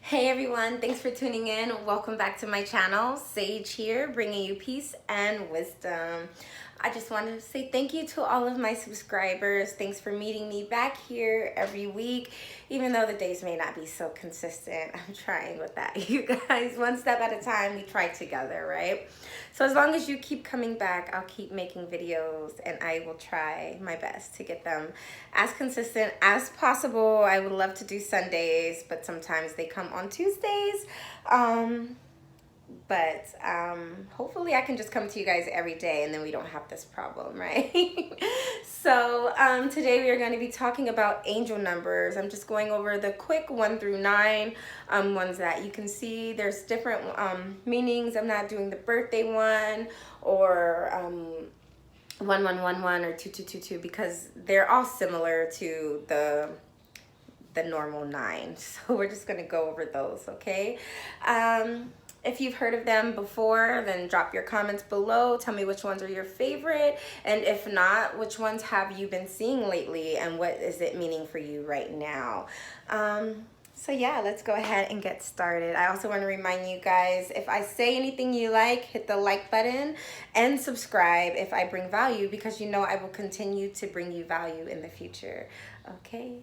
Hey everyone, thanks for tuning in. Welcome back to my channel. Sage here, bringing you peace and wisdom. I just wanted to say thank you to all of my subscribers. Thanks for meeting me back here every week, even though the days may not be so consistent. I'm trying with that, you guys. One step at a time, we try together, right? So as long as you keep coming back, I'll keep making videos and I will try my best to get them as consistent as possible. I would love to do Sundays, but sometimes they come on Tuesdays. But hopefully I can just come to you guys every day and then we don't have this problem, right? So today we are going to be talking about angel numbers. I'm just going over the quick 1 through 9 ones that you can see. There's different meanings. I'm not doing the birthday one or 1111 or 2222 because they're all similar to the normal 9. So we're just going to go over those, okay? If you've heard of them before, then drop your comments below. Tell me which ones are your favorite. And if not, which ones have you been seeing lately and what is it meaning for you right now? So yeah, let's go ahead and get started. I also want to remind you guys, if I say anything you like, hit the like button and subscribe if I bring value, because you know I will continue to bring you value in the future. Okay,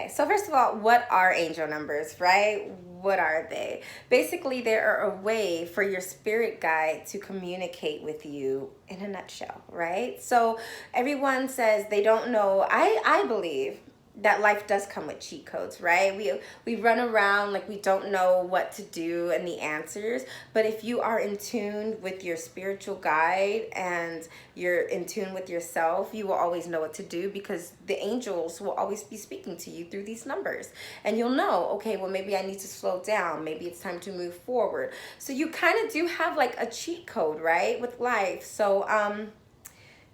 so first of all, what are angel numbers, right? What are they? Basically, they are a way for your spirit guide to communicate with you in a nutshell, right? So everyone says they don't know. I believe that life does come with cheat codes, right? We run around like we don't know what to do and the answers, but if you are in tune with your spiritual guide and you're in tune with yourself, you will always know what to do, because the angels will always be speaking to you through these numbers, and you'll know, okay, well, maybe I need to slow down, maybe it's time to move forward. So you kind of do have like a cheat code, right, with life. So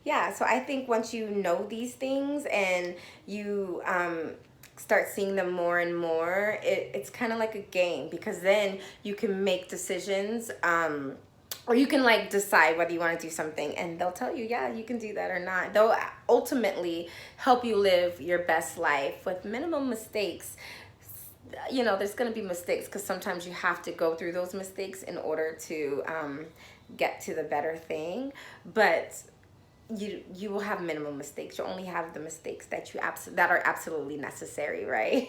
yeah, so I think once you know these things and you start seeing them more and more, it's kind of like a game, because then you can make decisions, or you can like decide whether you want to do something, and they'll tell you, yeah, you can do that or not. They'll ultimately help you live your best life with minimum mistakes. You know, there's going to be mistakes because sometimes you have to go through those mistakes in order to get to the better thing, but you will have minimum mistakes. You only have the mistakes that that are absolutely necessary, right?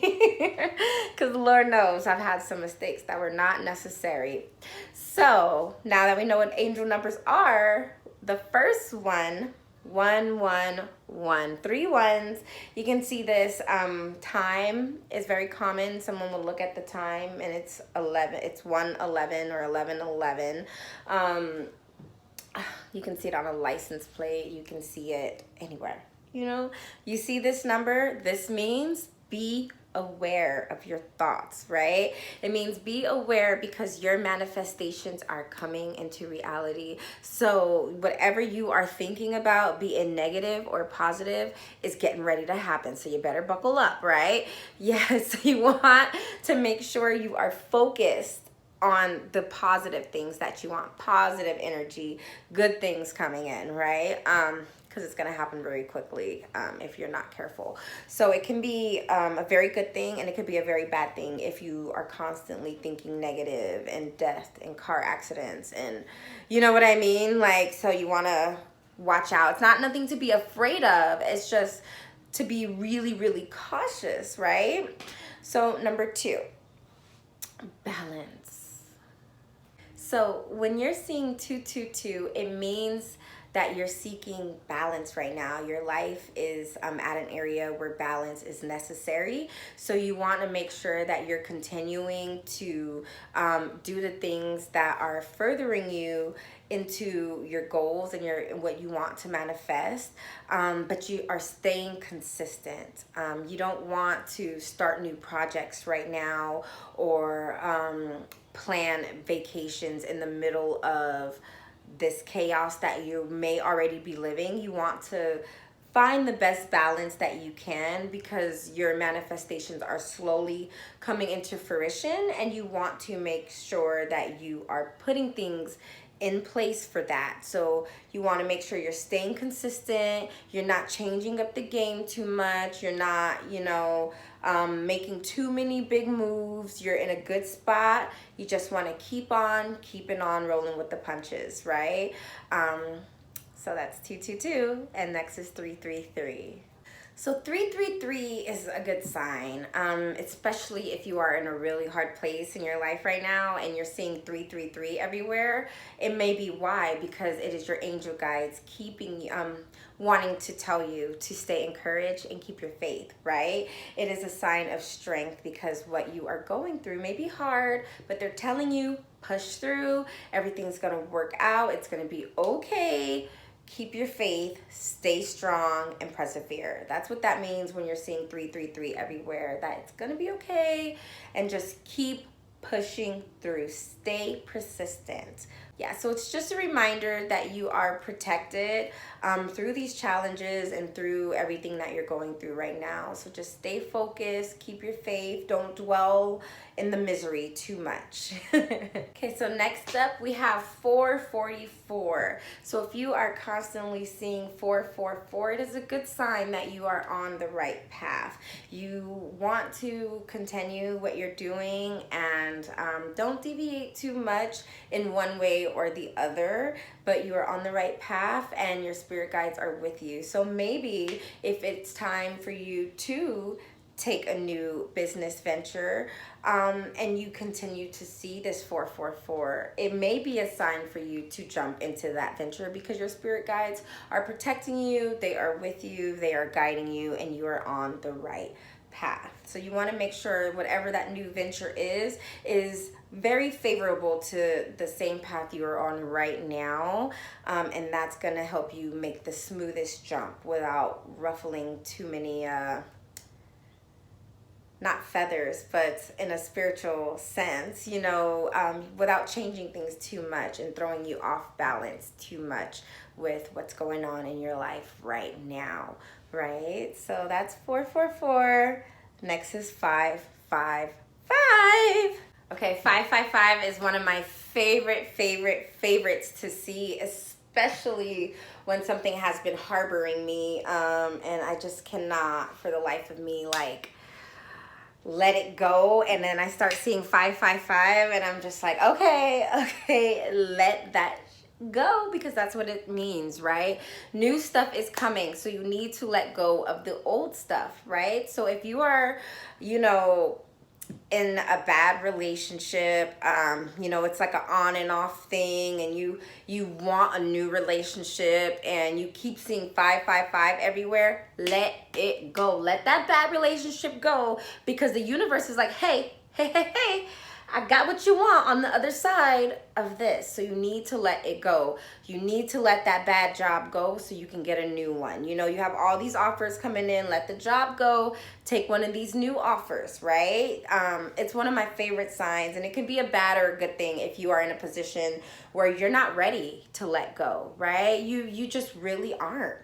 Because Lord knows I've had some mistakes that were not necessary. So now that we know what angel numbers are, the first one, 111, 3 ones. You can see this. Time is very common. Someone will look at the time and it's 11. It's 111 or 1111. You can see it on a license plate. You can see it anywhere. You know, you see this number, this means be aware of your thoughts, right? It means be aware because your manifestations are coming into reality. So whatever you are thinking about, be it negative or positive, is getting ready to happen. So you better buckle up, right? Yes, you want to make sure you are focused on the positive things that you want, positive energy, good things coming in, right? Because it's going to happen very quickly if you're not careful. So it can be a very good thing, and it could be a very bad thing if you are constantly thinking negative and death and car accidents, and you know what I mean? Like, so you want to watch out. It's not nothing to be afraid of. It's just to be really, really cautious, right? So number 2, balance. So when you're seeing 222, it means that you're seeking balance right now. Your life is at an area where balance is necessary. So you want to make sure that you're continuing to do the things that are furthering you into your goals and what you want to manifest, but you are staying consistent. You don't want to start new projects right now, or plan vacations in the middle of this chaos that you may already be living. You want to find the best balance that you can, because your manifestations are slowly coming into fruition, and you want to make sure that you are putting things in place for that. So you want to make sure you're staying consistent, you're not changing up the game too much, you're not, making too many big moves, you're in a good spot. You just want to keep on keeping on rolling with the punches, right? So that's 222, and next is 333. So 333 is a good sign, especially if you are in a really hard place in your life right now and you're seeing 333 everywhere. It may be why, because it is your angel guides keeping wanting to tell you to stay encouraged and keep your faith, right? It is a sign of strength because what you are going through may be hard, but they're telling you push through, everything's going to work out, it's going to be okay. Keep your faith, stay strong, and persevere. That's what that means when you're seeing 333 everywhere, that it's going to be okay, and just keep pushing through. Stay persistent. Yeah, so it's just a reminder that you are protected through these challenges and through everything that you're going through right now. So just stay focused, keep your faith, don't dwell in the misery too much. Okay, so next up we have 444. So if you are constantly seeing 444, it is a good sign that you are on the right path. You want to continue what you're doing, and don't deviate too much in one way or the other, but you are on the right path and your spirit guides are with you. So maybe if it's time for you to take a new business venture, and you continue to see this 444, it may be a sign for you to jump into that venture because your spirit guides are protecting you, they are with you, they are guiding you, and you are on the right path. So you want to make sure whatever that new venture is very favorable to the same path you are on right now, and that's going to help you make the smoothest jump without ruffling too many not feathers, but in a spiritual sense, without changing things too much and throwing you off balance too much with what's going on in your life right now, right? So that's 444. Next is 555. Okay, 555 is one of my favorites to see, especially when something has been harboring me, and I just cannot, for the life of me, let it go. And then I start seeing 555, and I'm just like, okay, let that go, because that's what it means, right? New stuff is coming, so you need to let go of the old stuff, right? So if you are, in a bad relationship, it's like an on and off thing, and you want a new relationship and you keep seeing 555 everywhere, let it go. Let that bad relationship go, because the universe is like, hey, I got what you want on the other side of this. So you need to let it go. You need to let that bad job go so you can get a new one. You have all these offers coming in. Let the job go. Take one of these new offers, right? It's one of my favorite signs, and it can be a bad or a good thing if you are in a position where you're not ready to let go, right? You just really aren't.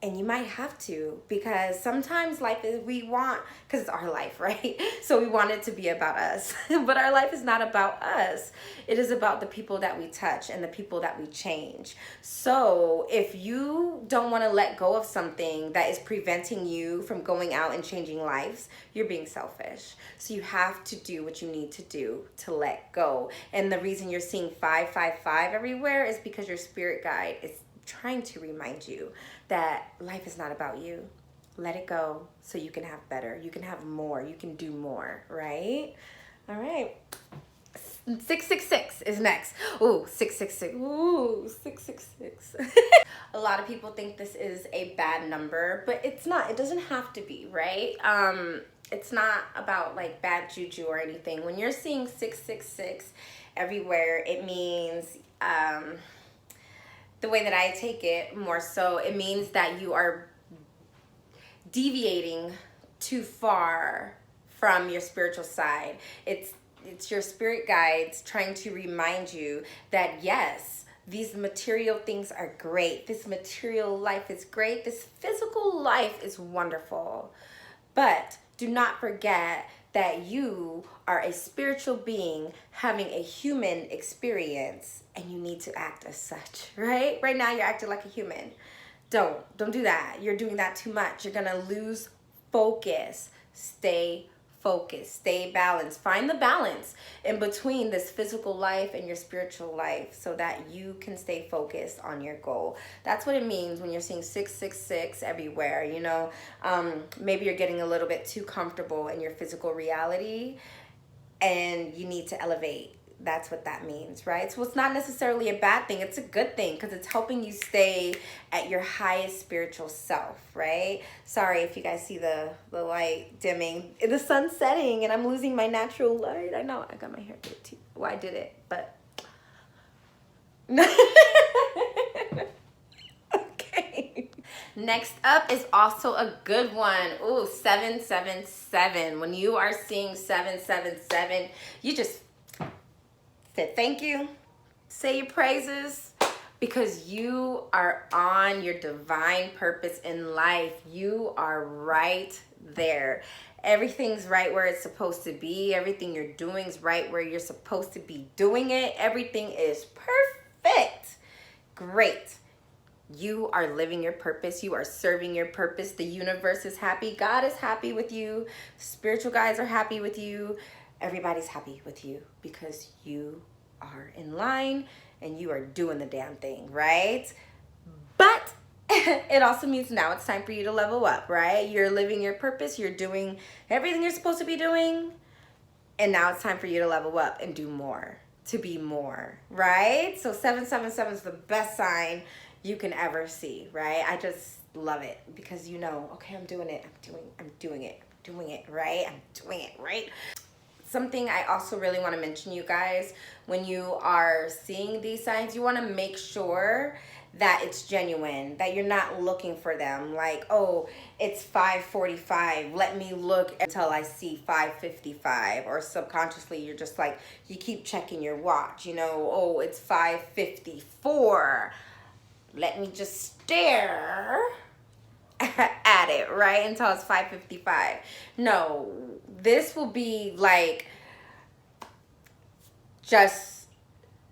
And you might have to, because sometimes life is, because it's our life, right? So we want it to be about us. But our life is not about us. It is about the people that we touch and the people that we change. So if you don't want to let go of something that is preventing you from going out and changing lives, you're being selfish. So you have to do what you need to do to let go. And the reason you're seeing 555 everywhere is because your spirit guide is trying to remind you that life is not about you. Let it go so you can have better. You can have more. You can do more, right? All right. 666 is next. Ooh, 666. Ooh, 666. A lot of people think this is a bad number, but it's not. It doesn't have to be, right? It's not about bad juju or anything. When you're seeing 666 everywhere, it means the way that I take it more so, it means that you are deviating too far from your spiritual side. It's your spirit guides trying to remind you that yes, these material things are great. This material life is great. This physical life is wonderful. But do not forget that you are a spiritual being having a human experience, and you need to act as such, right? Right now you're acting like a human. Don't do that. You're doing that too much. You're gonna lose focus. Stay focused, stay balanced. Find the balance in between this physical life and your spiritual life so that you can stay focused on your goal. That's what it means when you're seeing 666 everywhere, you know. Maybe you're getting a little bit too comfortable in your physical reality and you need to elevate. That's what that means, right? So it's not necessarily a bad thing. It's a good thing because it's helping you stay at your highest spiritual self, right? Sorry if you guys see the light dimming. The sun's setting and I'm losing my natural light. I know, I got my hair did too. Well, I did it, but... Okay. Next up is also a good one. Ooh, 777. When you are seeing 777, you just... thank you, say your praises, because you are on your divine purpose in life. You are right there. Everything's right where it's supposed to be. Everything you're doing is right where you're supposed to be doing it. Everything is perfect. Great. You are living your purpose. You are serving your purpose. The universe is happy. God is happy with you. Spiritual guides are happy with you. Everybody's happy with you because you are in line and you are doing the damn thing, right? But it also means now it's time for you to level up, right? You're living your purpose. You're doing everything you're supposed to be doing. And now it's time for you to level up and do more, to be more, right? So 777 is the best sign you can ever see, right? I just love it because you know, okay, I'm doing it. I'm doing it, right? I'm doing it, right? Something I also really want to mention, you guys, when you are seeing these signs, you want to make sure that it's genuine, that you're not looking for them. Like, oh, it's 5:45. Let me look until I see 5:55. Or subconsciously, you're just like, you keep checking your watch, you know, oh, it's 5:54. Let me just stare at it, right, until it's 5:55. No, this will be like just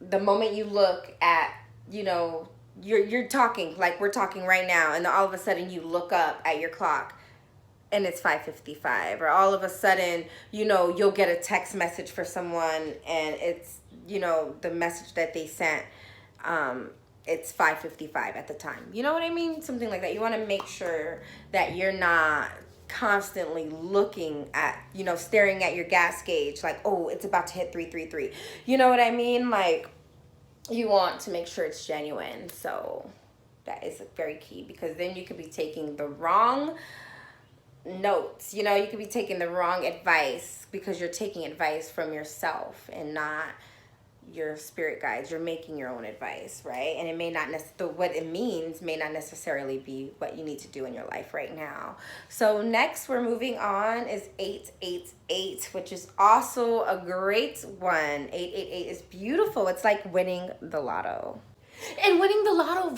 the moment you look at, you know, you're talking like we're talking right now, and then all of a sudden you look up at your clock and it's 5:55, or all of a sudden, you know, you'll get a text message for someone and it's, you know, the message that they sent, it's 5:55 at the time. You know what I mean? Something like that. You want to make sure that you're not constantly looking at, you know, staring at your gas gauge like, oh, it's about to hit 333. You know what I mean? Like, you want to make sure it's genuine. So that is very key, because then you could be taking the wrong notes. You know, you could be taking the wrong advice because you're taking advice from yourself and not your spirit guides. You're making your own advice, right? And it may not what it means may not necessarily be what you need to do in your life right now. So next we're moving on is 888, which is also a great one. 888 is beautiful. It's like winning the lotto. And winning the lotto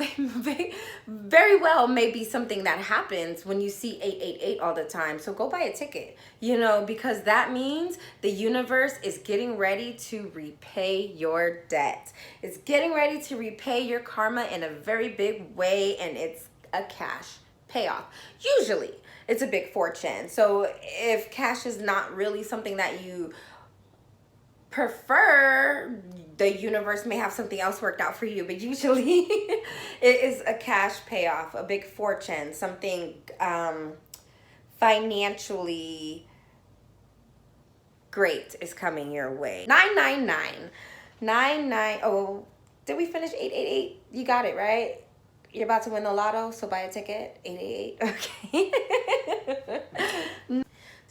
very well may be something that happens when you see 888 all the time. So go buy a ticket, you know, because that means the universe is getting ready to repay your debt. It's getting ready to repay your karma in a very big way, and it's a cash payoff. Usually it's a big fortune. So if cash is not really something that you prefer, the universe may have something else worked out for you, but usually it is a cash payoff, a big fortune, something financially great is coming your way. 999. Oh, did we finish 888? You got it, right? You're about to win the lotto, so buy a ticket. 888. Okay.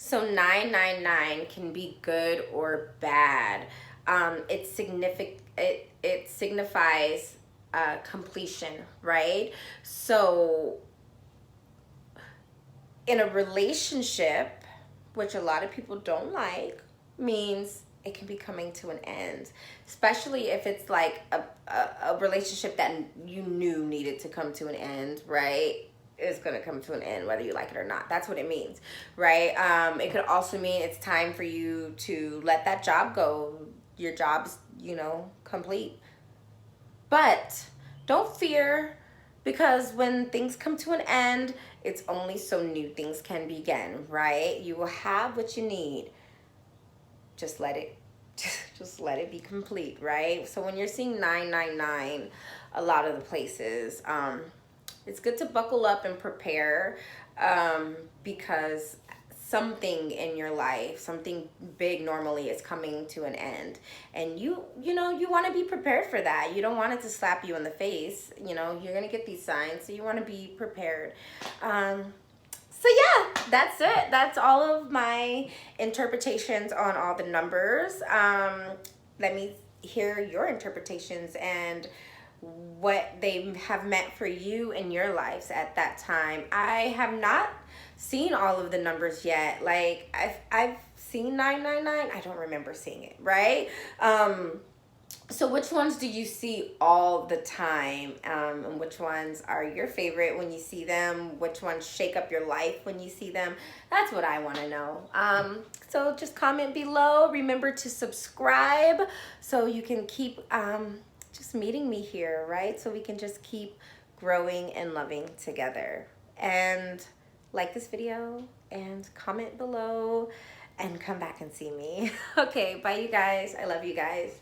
So 999 can be good or bad. It signifies completion, right? So in a relationship, which a lot of people don't like, means it can be coming to an end, especially if it's like a relationship that you knew needed to come to an end, right? is going to come to an end, whether you like it or not. That's what it means, right? It could also mean it's time for you to let that job go. Your job's, you know, complete. But don't fear, because when things come to an end, it's only so new things can begin, right? You will have what you need. Just let it just let it be complete, right? So when you're seeing 999 a lot of the places, it's good to buckle up and prepare, because something in your life, something big normally is coming to an end, and you know, you want to be prepared for that. You don't want it to slap you in the face. You know, you're gonna get these signs, so you want to be prepared. So yeah, that's it. That's all of my interpretations on all the numbers. Let me hear your interpretations and what they have meant for you in your lives at that time. I have not seen all of the numbers yet. Like I've seen 999. I don't remember seeing it, right? So which ones do you see all the time? And which ones are your favorite when you see them? Which ones shake up your life when you see them? That's what I want to know. So just comment below. Remember to subscribe so you can keep just meeting me here, right? So we can just keep growing and loving together. And like this video and comment below and come back and see me. Okay, bye you guys. I love you guys.